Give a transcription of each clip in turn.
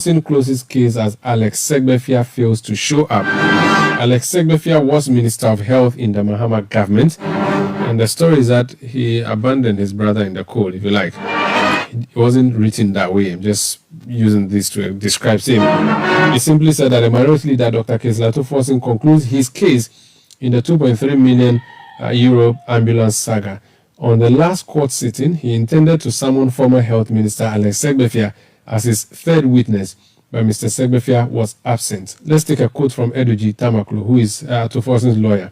closes case as Alex Segbefia fails to show up. Alex Segbefia was Minister of Health in the Mahama government, and the story is that he abandoned his brother in the cold, if you like. It wasn't written that way. I'm just using this to describe him. He simply said that the minority leader, Dr. Nsawam Ato Forson, concludes his case in the 2.3 million euro ambulance saga. On the last court sitting, he intended to summon former Health Minister Alex Segbefia as his third witness, but Mr. Segbefia was absent. Let's take a quote from Eduji Tamaklo, who is Ato Forson's lawyer.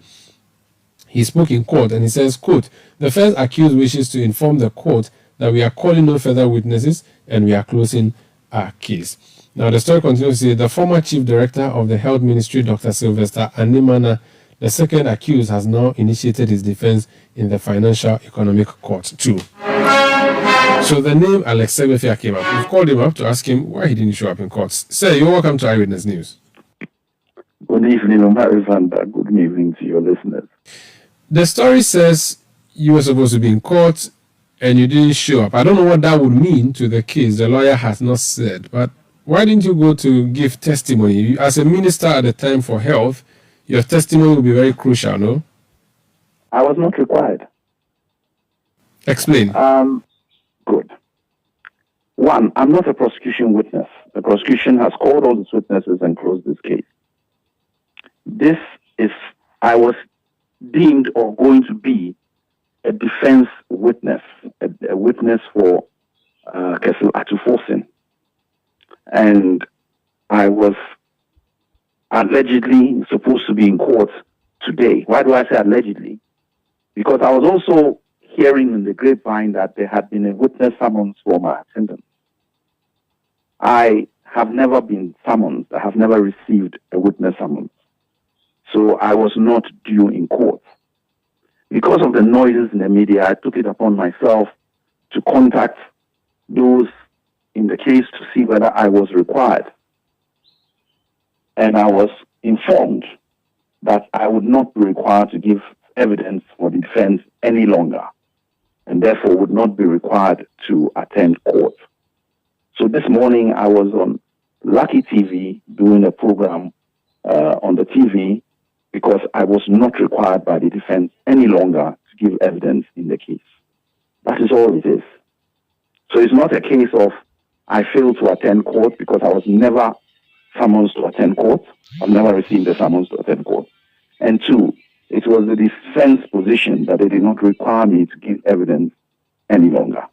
He spoke in court and he says, quote, "The first accused wishes to inform the court that we are calling no further witnesses and we are closing our case." Now, the story continues to say, the former chief director of the Health Ministry, Dr. Sylvester Animana, the second accused, has now initiated his defense in the Financial Economic Court too. So the name Alex Segbefia came up. We've called him up to ask him why he didn't show up in court. Sir, you're welcome to Eyewitness News. Good evening, Omar Vanda. Good evening to your listeners. The story says you were supposed to be in court and you didn't show up. I don't know what that would mean to the case. The lawyer has not said. But why didn't you go to give testimony? As a minister at the time for health, your testimony will be very crucial, no? I was not required. Explain. Good. One, I'm not a prosecution witness. The prosecution has called all its witnesses and closed this case. I was deemed or going to be a defense witness, a witness for Nsawam Ato Forson. And I was allegedly supposed to be in court today. Why do I say allegedly? Because I was also hearing in the grapevine that there had been a witness summons for my attendance. I have never been summoned. I have never received a witness summons. So I was not due in court. Because of the noises in the media, I took it upon myself to contact those in the case to see whether I was required. And I was informed that I would not be required to give evidence for the defense any longer, and therefore would not be required to attend court. So this morning I was on Lucky TV doing a program on the TV because I was not required by the defense any longer to give evidence in the case. That is all it is. So it's not a case of I failed to attend court because I was never summoned to attend court. I've never received a summons to attend court. And two, it was the defense position that they did not require me to give evidence any longer.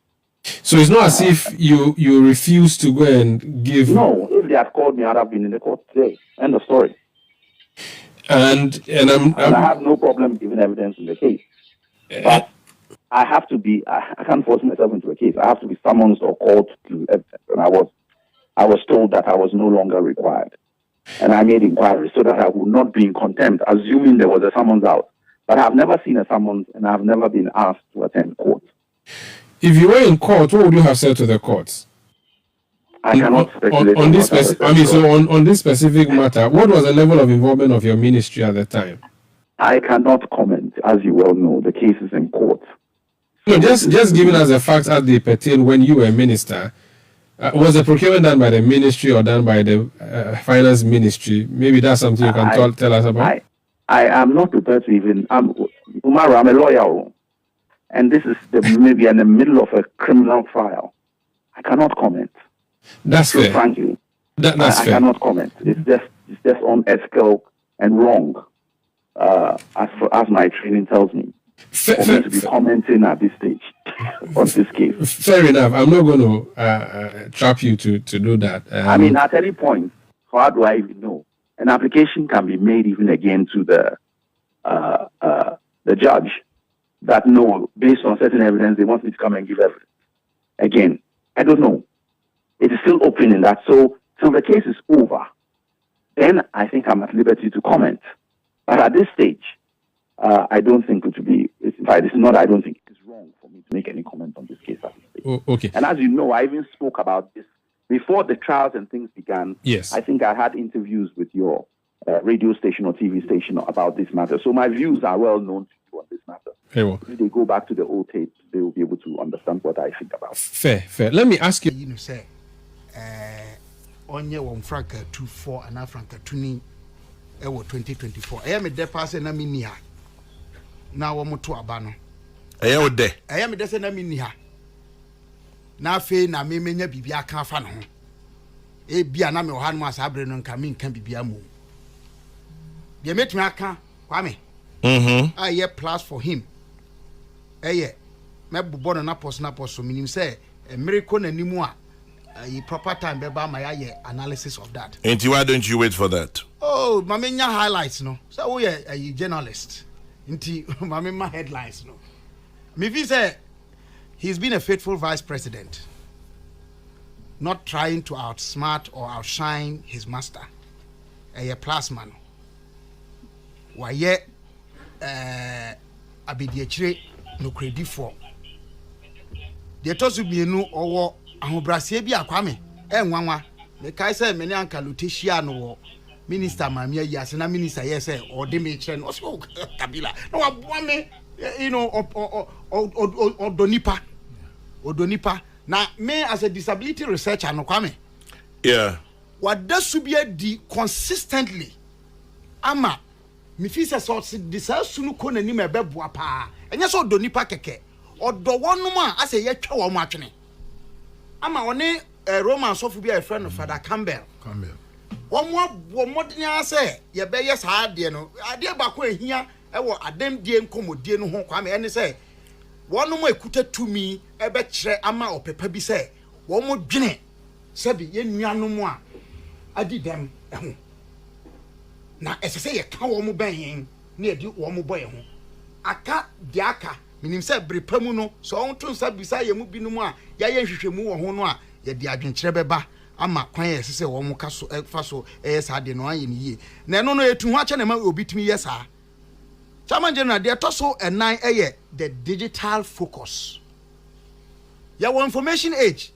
So it's not as if you refused to go and give... No, if they had called me, I'd have been in the court today. End of story. And I have no problem giving evidence in the case. But I have to be, I can't force myself into a case. I have to be summoned or called to evidence. And I was told that I was no longer required. And I made inquiries so that I would not be in contempt, assuming there was a summons out. But I've never seen a summons and I've never been asked to attend court. If you were in court, what would you have said to the courts? I cannot speculate on this on this specific matter. What was the level of involvement of your ministry at the time? I cannot comment. As you well know, the case is in court. No, just giving us the facts as they pertain when you were a minister. Was the procurement done by the ministry or done by the finance ministry? Maybe that's something you can tell us about. I am not prepared to even. Umaru, I'm a lawyer, and this is maybe in the middle of a criminal trial. I cannot comment. That's fair. Frankly, that's fair. I cannot comment. It's just unethical and wrong, as my training tells me. For me to be commenting at this stage on this case. Fair enough. I'm not going to trap you to do that. I mean, at any point, how do I even know? An application can be made even again to the judge that no, based on certain evidence, they want me to come and give evidence. Again, I don't know. It is still open in that. So till the case is over, then I think I'm at liberty to comment. But at this stage, I don't think it would be. In fact, I don't think it is wrong for me to make any comment on this case at this stage. Oh, okay. And as you know, I even spoke about this before the trials and things began. Yes. I think I had interviews with your radio station or TV station about this matter. So my views are well known to you on this matter. Very well. If they go back to the old tapes, they will be able to understand what I think about. Fair. Let me ask you. onye won franka 24 and franka 2 ewo 2024 eya me de pass na mini ha na wo moto aba no eya me de se na mini ha na fe na me menya bibia kan afa no ho e bia na me wo hanu asa abre no nka me nka bibia mo bia metumi aka kwame aye plus for him eye me bobo no na post minim say miracle na nimu a proper time beba my analysis of that. And why don't you wait for that? Oh, mamenya highlights no. So we are a journalist. Inti mamema headlines no. Me fi say he's been a faithful vice president, not trying to outsmart or outshine his master. A plasma no. Wa ye abediachire no credit for. The tosu bienu owo ahobrasie bi akwame enwanwa me kai say me ne anka luteshia no wo minister mamia yase na minister yes say ode me kire no so kabila no waboa me you know odonipa na me as a disability researcher no kwame wadasu bia di consistently ama me fi say so disasunu ko nani me beboa pa enye so odonipa keke odo wonum a ase ye twa wo matwene ama one Roman sofu be a friend of Father Campbell one more modern say ye be yes hard de no ade ba ko ehia e wo adem die nkomodie no ho kwame ene say one mo ekuta tumi e be kire ama opepa bi say wo mo dwene se bi ye nuanom a adi dem ho na ese say ye ka wo mo ben na edi wo mo boy ho aka de aka minim say brepamu no so on to nsa bisa ye mu binom a ya ye hwehwemu wo ho no a ye de adwenkyere beba ama kwan ye sese wo mo ka so fa so sa de no aye ni ye na no no etu ho ache na ma obitimi ye sa chairman general de to so enan eye the digital focus ya wo information age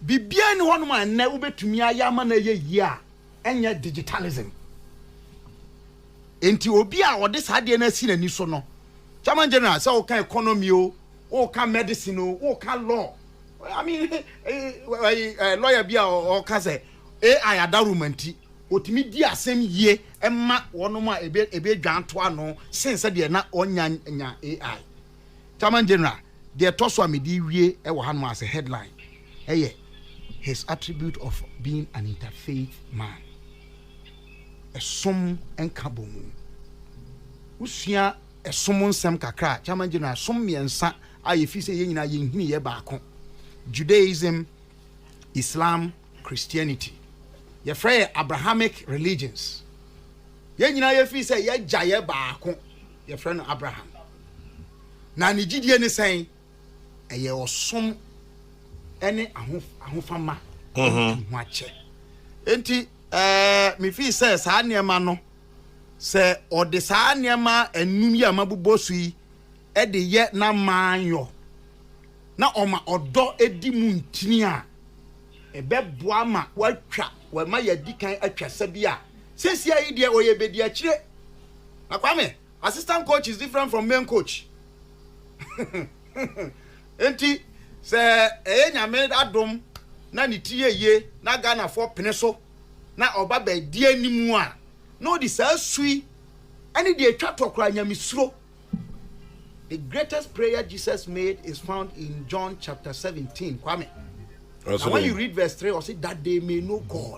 bibia ni hono ma na ubetumi aya ma na ye yi a enye digitalism enti obi a ode sa de na si na ni so no chairman general say o kan economy o kan medicine o kan law I mean lawyer bia o ka say AI adarumanti otimi di asem yie emma wonom a ebe dwanto ano sense de na onya nya AI chairman general de toso amedi wie e wo hanu as a headline his attribute of being an interfaith man esom enkabomu usua esom nsem kakra chairman general som miensa ayefi se yenyina yenhini ye baako Judaism, Islam, Christianity. Ye free Abrahamic religions. Yenyina yefi se ye jaye baako ye free Abraham. Na ni gidie ne sen eye osom ene ahofama ho ache. Enti me fi se saa niema no se ode saa niema enum ya mabubosu yi e de ye na manyo na oma odo edi mu ntini a ebeboa ma watwa wa ma yadikan atwasa bi a sesia yi de oye bedi a kire na kwame assistant coach is different from main coach enti se nyame adom na ni tiye na Ghana for pene so na oba ba di animu a no di sa sui ani de atwa tokra nyamesuro. The greatest prayer Jesus made is found in John chapter 17. Kwame. Now when you read verse 3, or say that they may know God.